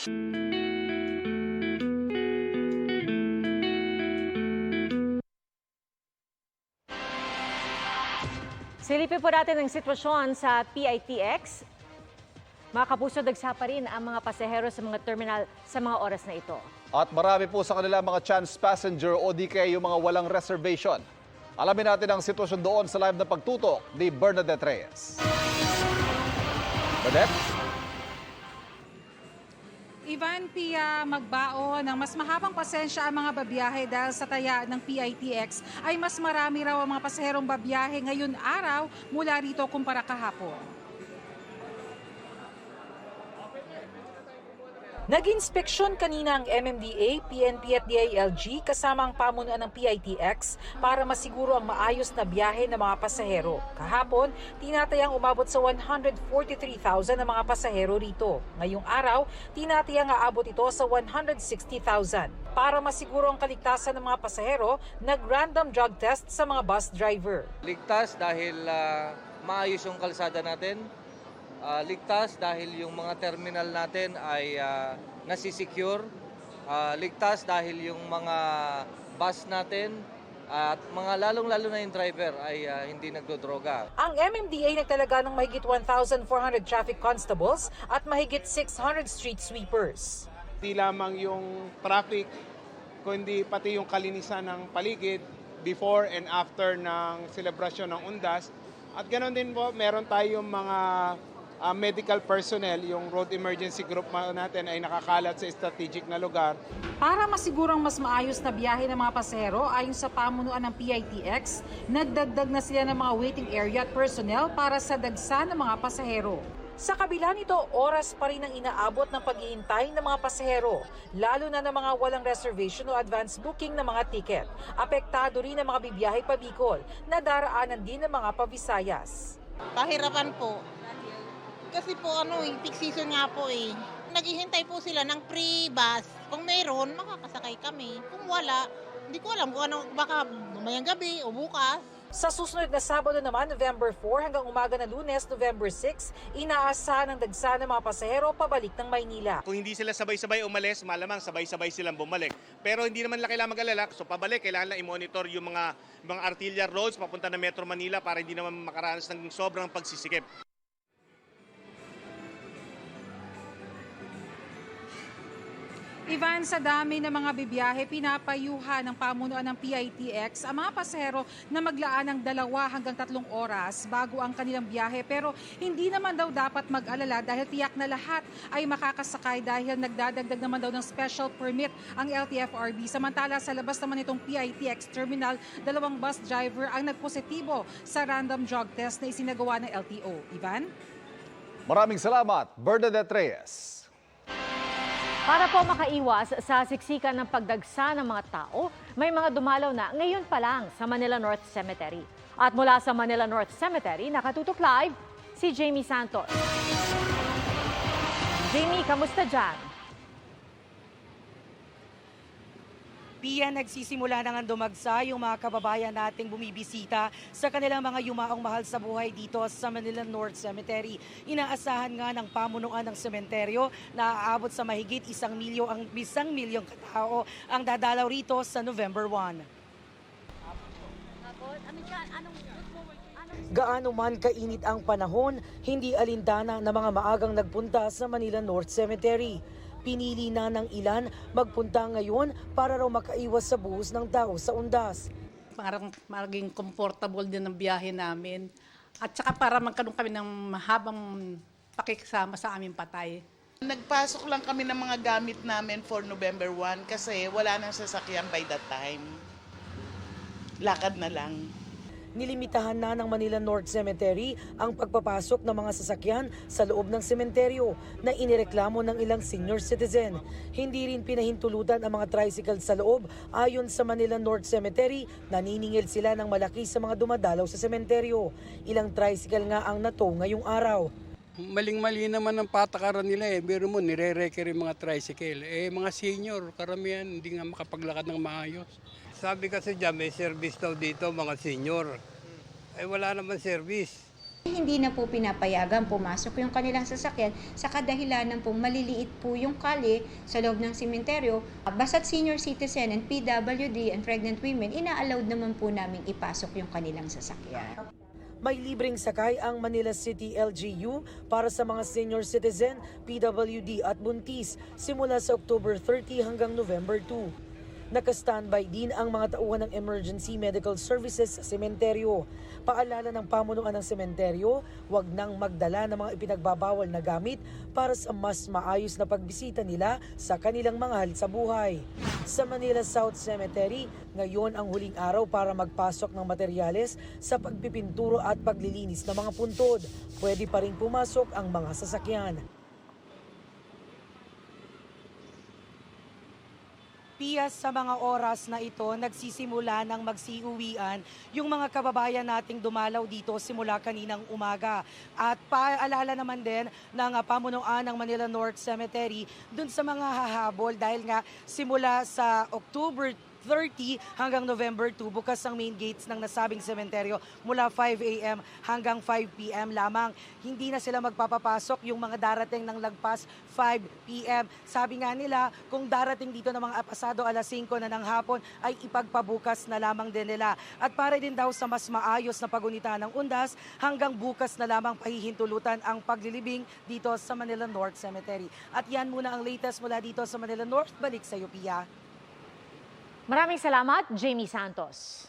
Silipin po natin ang sitwasyon sa PITX. Mga kapuso, dagsa pa rin ang mga pasahero sa mga terminal sa mga oras na ito. At marami po sa kanila mga chance passenger o di kaya yung mga walang reservation. Alamin natin ang sitwasyon doon sa live na pagtutok ni Bernadette Reyes. Bernadette? Ivan, Pia, magbao ng mas mahabang pasensya ang mga babiyahe dahil sa taya ng PITX ay mas marami raw ang mga pasaherong babiyahe ngayon araw mula rito kumpara kahapon. Nag-inspeksyon kanina ang MMDA, PNP at DILG kasama ang pamunuan ng PITX para masiguro ang maayos na biyahe ng mga pasahero. Kahapon, tinatayang umabot sa 143,000 ang mga pasahero rito. Ngayong araw, tinatayang aabot ito sa 160,000. Para masiguro ang kaligtasan ng mga pasahero, nag-random drug test sa mga bus driver. Ligtas dahil maayos yung kalsada natin. Ligtas dahil yung mga terminal natin ay nasisecure. Ligtas dahil yung mga bus natin at mga lalong-lalo na yung driver ay hindi nagdodroga. Ang MMDA nagtalaga ng mahigit 1,400 traffic constables at mahigit 600 street sweepers. Di lamang yung traffic, kundi pati yung kalinisan ng paligid before and after ng selebrasyon ng Undas. At ganoon din po, meron tayong mga medical personnel, yung road emergency group natin ay nakakalat sa strategic na lugar. Para masigurong mas maayos na biyahe ng mga pasahero, ayon sa pamunuan ng PITX, nagdagdag na sila ng mga waiting area at personnel para sa dagsa ng mga pasahero. Sa kabila nito, oras pa rin ang inaabot ng paghihintay ng mga pasahero, lalo na ng mga walang reservation o advance booking ng mga ticket. Apektado rin ang mga bibiyahe pa Bicol, na daraanan din ng mga pa-Visayas. Pahirapan po. Kasi po peak season nga po eh. Naghihintay po sila ng free bus. Kung mayroon, makakasakay kami. Kung wala, hindi ko alam kung ano, baka mamayang gabi o bukas. Sa susunod na Sabado naman, November 4 hanggang umaga ng Lunes, November 6, inaasahan ng dagsa ng mga pasahero pabalik ng Maynila. Kung hindi sila sabay-sabay umalis, malamang sabay-sabay silang bumalik. Pero hindi naman kailangan mag-alala, so pabalik, kailangan lang i-monitor yung mga arterial roads papunta na Metro Manila para hindi naman makaranas ng sobrang pagsisikip. Ivan, sa dami ng mga bibiyahe, pinapayuhan ng pamunuan ng PITX ang mga pasahero na maglaan ng 2 hanggang 3 oras bago ang kanilang biyahe. Pero hindi naman daw dapat mag-alala dahil tiyak na lahat ay makakasakay dahil nagdadagdag naman daw ng special permit ang LTFRB. Samantala sa labas naman itong PITX terminal, 2 bus driver ang nagpositibo sa random drug test na isinagawa ng LTO. Ivan? Maraming salamat, Bernadette Reyes. Para po makaiwas sa siksikan ng pagdagsa ng mga tao, may mga dumalaw na ngayon pa lang sa Manila North Cemetery. At mula sa Manila North Cemetery, nakatutok live si Jamie Santos. Jamie, kamusta dyan? Pia, nagsisimula na nga dumagsa yung mga kababayan nating bumibisita sa kanilang mga yumaong mahal sa buhay dito sa Manila North Cemetery. Inaasahan nga ng pamunuan ng sementeryo na aabot sa mahigit 1 milyong katao ang dadalaw rito sa November 1. Gaano man kainit ang panahon, hindi alintana ng mga maagang nagpunta sa Manila North Cemetery. Pinili na ng ilan magpunta ngayon para raw makaiwas sa buhos ng tao sa Undas. Parang maging comfortable din ang biyahe namin. At saka para magkaroon kami ng mahabang pakikisama sa aming patay. Nagpasok lang kami ng mga gamit namin for November 1 kasi wala nang sasakyan by that time. Lakad na lang. Nilimitahan na ng Manila North Cemetery ang pagpapasok ng mga sasakyan sa loob ng sementeryo na inireklamo ng ilang senior citizen. Hindi rin pinahintulutan ang mga tricycle sa loob. Ayon sa Manila North Cemetery, naniningil sila ng malaki sa mga dumadalaw sa sementeryo. Ilang tricycle nga ang nato ngayong araw. Maling-mali naman ang patakaran nila eh. Biro mo, nire-require mga tricycle. Mga senior, karamihan, hindi nga makapaglakad ng maayos. Sabi kasi dyan, may service daw dito, mga senior. Wala naman service. Hindi na po pinapayagan pumasok yung kanilang sasakyan sa kadahilanan po maliliit po yung kalye sa loob ng sementeryo. Basta't senior citizen and PWD and pregnant women, ina-allowed naman po namin ipasok yung kanilang sasakyan. May libreng sakay ang Manila City LGU para sa mga senior citizen, PWD at buntis simula sa October 30 hanggang November 2. Naka-standby din ang mga tauhan ng emergency medical services sa sementeryo. Paalala ng pamunuan ng sementeryo, huwag nang magdala ng mga ipinagbabawal na gamit para sa mas maayos na pagbisita nila sa kanilang mahal sa buhay. Sa Manila South Cemetery, ngayon ang huling araw para magpasok ng materyales sa pagpipinturo at paglilinis ng mga puntod. Pwede pa rin pumasok ang mga sasakyan. Piyas sa mga oras na ito, nagsisimula ng magsiuwian yung mga kababayan nating dumalaw dito simula kaninang umaga. At paalala naman din ng pamunuan ng Manila North Cemetery dun sa mga hahabol dahil nga simula sa October 30 hanggang November 2, bukas ang main gates ng nasabing sementeryo mula 5 a.m. hanggang 5 p.m. lamang. Hindi na sila magpapapasok yung mga darating ng lagpas 5 p.m. Sabi nga nila, kung darating dito ng mga pasado alas 5 na ng hapon, ay ipagpabukas na lamang din nila. At para din daw sa mas maayos na pagunita ng undas, hanggang bukas na lamang pahihintulutan ang paglilibing dito sa Manila North Cemetery. At yan muna ang latest mula dito sa Manila North. Balik sa iyo, Pia. Maraming salamat, Jamie Santos.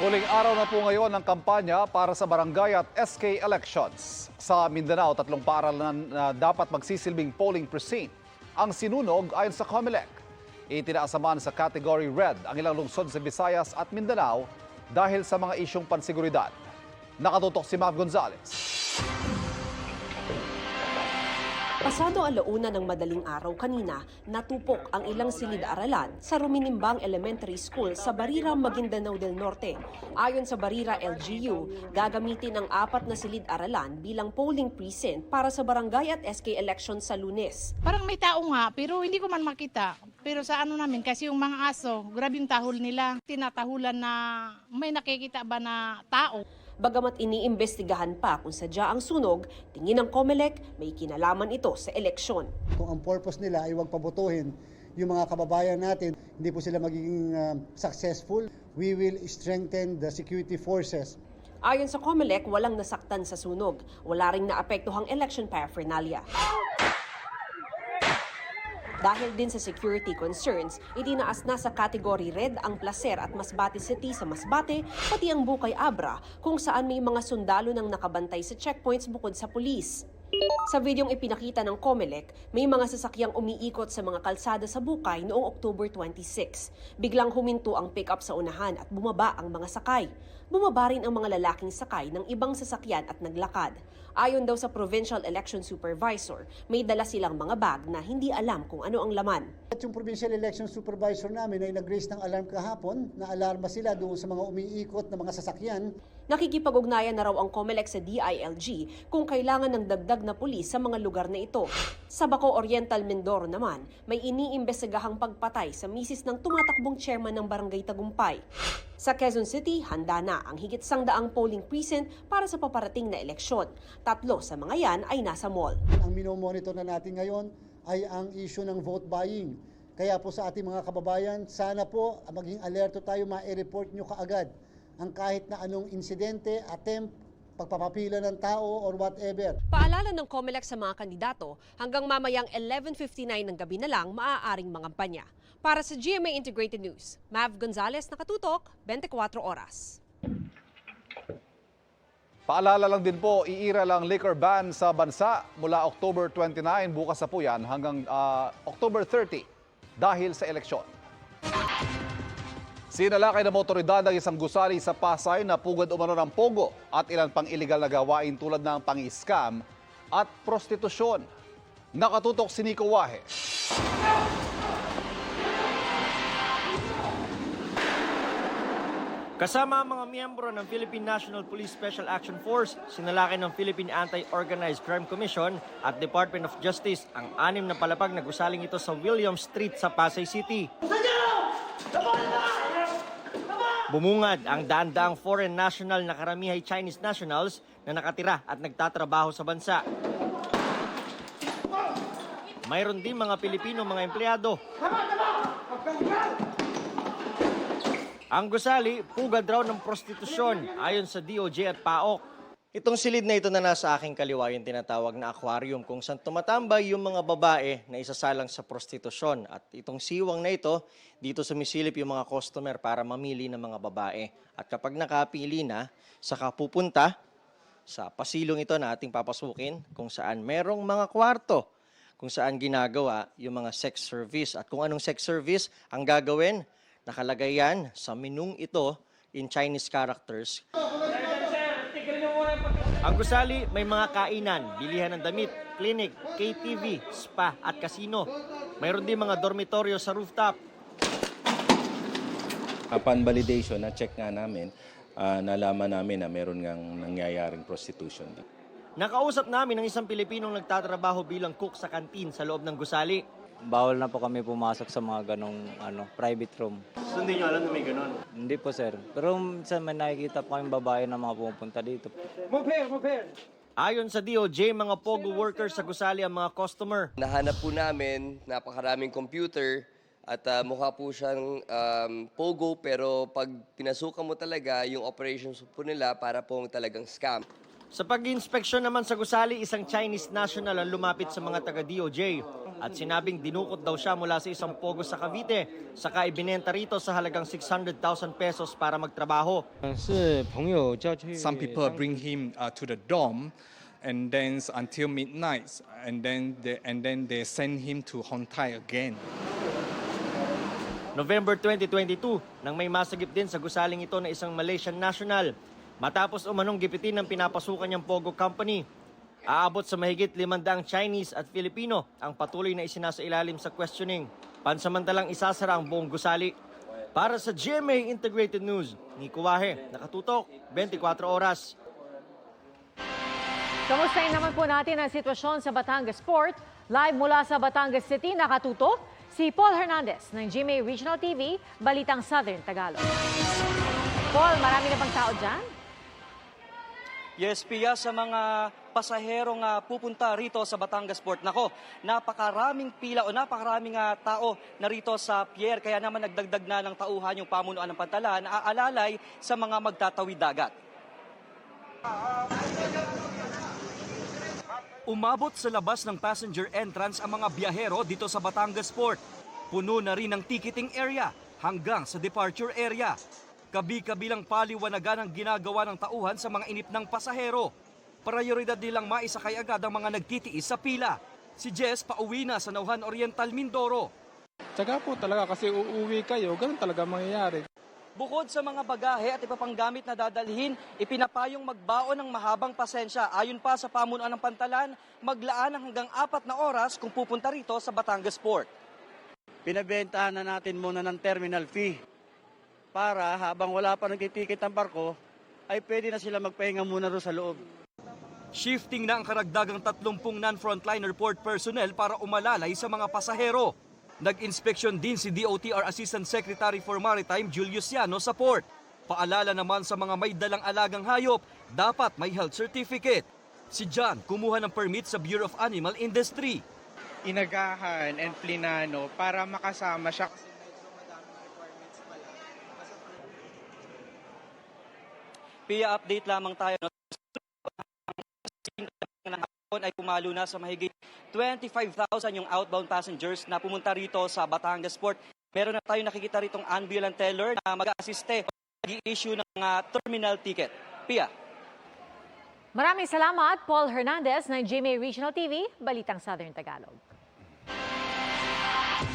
Huling araw na po ngayon ng kampanya para sa barangay at SK elections. Sa Mindanao, 3 paaralan na dapat magsisilbing polling precinct ang sinunog ayon sa COMELEC. Itinaasaman sa category red ang ilang lungsod sa Visayas at Mindanao dahil sa mga isyong pansiguridad. Nakatutok si Mav Gonzalez. Pasado 1:00 ng madaling araw kanina, natupok ang ilang silid-aralan sa Ruminimbang Elementary School sa Barira, Maguindanao del Norte. Ayon sa Barira LGU, gagamitin ang 4 na silid-aralan bilang polling precinct para sa barangay at SK elections sa Lunes. Parang may tao nga, pero hindi ko man makita. Pero sa ano namin, kasi yung mga aso, grabe yung tahol nila. Tinatahulan na may nakikita ba na tao. Bagamat iniimbestigahan pa kung sadya ang sunog, tingin ng COMELEC may kinalaman ito sa eleksyon. Kung ang purpose nila ay huwag pabotohin yung mga kababayan natin, hindi po sila magiging successful, we will strengthen the security forces. Ayon sa COMELEC, walang nasaktan sa sunog. Wala ring naapektuhang election paraphernalia. Dahil din sa security concerns, itinaas na sa category red ang Placer at Masbate City sa Masbate, pati ang Bukay Abra, kung saan may mga sundalo nang nakabantay sa checkpoints bukod sa pulis. Sa videong ipinakita ng COMELEC, may mga sasakyang umiikot sa mga kalsada sa Bukay noong October 26. Biglang huminto ang pick-up sa unahan at bumaba ang mga sakay. Bumaba rin ang mga lalaking sakay ng ibang sasakyan at naglakad. Ayon daw sa Provincial Election Supervisor, may dala silang mga bag na hindi alam kung ano ang laman. At yung Provincial Election Supervisor namin ay nag-raise ng alarm kahapon, na alarma sila doon sa mga umiikot na mga sasakyan. Nakikipag-ugnayan na raw ang COMELEC sa DILG kung kailangan ng dagdag na pulis sa mga lugar na ito. Sa Baco Oriental, Mindoro naman, may iniimbestigahang pagpatay sa misis ng tumatakbong chairman ng Barangay Tagumpay. Sa Quezon City, handa na ang higit 100 polling precinct para sa paparating na eleksyon. 3 sa mga yan ay nasa mall. Ang minomonitor na natin ngayon ay ang issue ng vote buying. Kaya po sa ating mga kababayan, sana po maging alerto tayo, ma-report nyo kaagad ang kahit na anong insidente, attempt, pagpapapila ng tao or whatever. Paalala ng COMELEC sa mga kandidato, hanggang mamayang 11:59 ng gabi na lang maaaring mangampanya. Para sa GMA Integrated News, Mav Gonzalez, nakatutok, 24 oras. Paalala lang din po, iira lang liquor ban sa bansa mula October 29, bukas sa po yan, hanggang October 30 dahil sa eleksyon. Sinalakay ng motoridad ang isang gusali sa Pasay na pugad umano ng pogo at ilan pang iligal na gawain tulad ng pang-scam at prostitusyon. Nakatutok si Nico Wahe. Kasama ang mga miyembro ng Philippine National Police Special Action Force, sinalakay ng Philippine Anti-Organized Crime Commission at Department of Justice ang 6 na palapag na gusaling ito sa Williams Street sa Pasay City. Bumungad ang daan-daang foreign national na karamihay Chinese nationals na nakatira at nagtatrabaho sa bansa. Mayroon din mga Pilipino mga empleyado. Ang gusali, pugad raw ng prostitusyon ayon sa DOJ at PAOK. Itong silid na ito na nasa aking kaliwa yung tinatawag na aquarium kung saan tumatambay yung mga babae na isasalang sa prostitusyon. At itong siwang na ito, dito sumisilip yung mga customer para mamili ng mga babae. At kapag nakapili na, saka pupunta sa pasilong ito na ating papasukin kung saan merong mga kwarto, kung saan ginagawa yung mga sex service. At kung anong sex service ang gagawin, nakalagay yan sa menung ito in Chinese characters. Ang gusali, may mga kainan, bilihan ng damit, clinic, KTV, spa at casino. Mayroon din mga dormitoryo sa rooftop. Upon validation, na-check nga namin, nalaman namin na meron ngang nangyayaring prostitution. Nakausap namin ng isang Pilipinong nagtatrabaho bilang cook sa kantin sa loob ng gusali. Bawal na po kami pumasok sa mga ganong private room. So hindi nyo alam na may ganon? Hindi po sir. Pero minsan may nakikita po kami babae na mga pupunta dito. Ayon sa DOJ, mga POGO workers sa gusali ang mga customer. Nahanap po namin, napakaraming computer at mukha po siyang POGO pero pag pinasukan mo talaga yung operations po nila para po talagang scam. Sa pag-inspeksyon naman sa gusali, isang Chinese national ang lumapit sa mga taga-DOJ at sinabing dinukot daw siya mula sa isang POGO sa Cavite, saka ibinenta rito sa halagang 600,000 pesos para magtrabaho. Some people bring him to the dorm and then until midnight and then they send him to Hontai again. November 2022, nang may masagip din sa gusaling ito na isang Malaysian national. Matapos umanong gipitin ng pinapasukan niyang POGO company, aabot sa mahigit 500 Chinese at Filipino ang patuloy na isinasailalim sa questioning. Pansamantalang isasara ang buong gusali. Para sa GMA Integrated News, Nico Wahe, nakatutok, 24 oras. Kamustahin naman po natin ang sitwasyon sa Batangas Port. Live mula sa Batangas City, nakatutok si Paul Hernandez ng GMA Regional TV, Balitang Southern Tagalog. Paul, marami na bang tao dyan? Yes, Pia, sa mga pasaherong pupunta rito sa Batangas Port. Nako, napakaraming pila o napakaraming tao na rito sa pier. Kaya naman nagdagdag na ng tauhan yung pamunuan ng Pantalan na aalalay sa mga magtatawid dagat. Umabot sa labas ng passenger entrance ang mga biyahero dito sa Batangas Port. Puno na rin ang ticketing area hanggang sa departure area. Kabi-kabilang paliwanagan ang ginagawa ng tauhan sa mga inip ng pasahero. Prioridad nilang maisakay agad ang mga nagtitiis sa pila. Si Jess pauwi na sa Nauhan Oriental, Mindoro. Tsaga po talaga kasi uuwi kayo, ganun talaga mangyayari. Bukod sa mga bagahe at iba pang gamit na dadalhin, ipinapayong magbaon ng mahabang pasensya. Ayon pa sa pamunuan ng Pantalan, maglaan ng hanggang 4 na oras kung pupunta rito sa Batangas Port. Pinabentahan na natin muna ng terminal fee para habang wala pa nagtitikit ang barko, ay pwede na sila magpahinga muna doon sa loob. Shifting na ang karagdagang 30 non-frontliner port personnel para umalalay sa mga pasahero. Nag-inspeksyon din si DOTR Assistant Secretary for Maritime Julius Llano sa port. Paalala naman sa mga may dalang alagang hayop, dapat may health certificate. Si John kumuha ng permit sa Bureau of Animal Industry. Inagahan and plinano para makasama siya. Pia, update lamang tayo. Ay pumalo na sa mahigit 25,000 yung outbound passengers na pumunta rito sa Batangas Port. Meron na tayo nakikita ritong ambulant teller na mag-assiste mag-i-issue ng terminal ticket. Pia. Maraming salamat, Paul Hernandez ng GMA Regional TV, Balitang Southern Tagalog.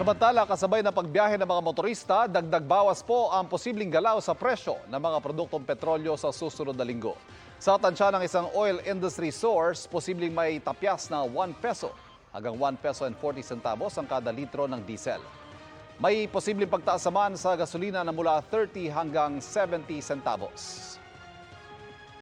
Samantala, kasabay ng pagbiyahe ng mga motorista, dagdag bawas po ang posibleng galaw sa presyo ng mga produktong petrolyo sa susunod na linggo. Sa tansya ng isang oil industry source, posibleng may tapyas na 1 peso hanggang 1 peso and 40 centavos ang kada litro ng diesel. May posibleng pagtaas naman sa gasolina na mula 30 hanggang 70 centavos.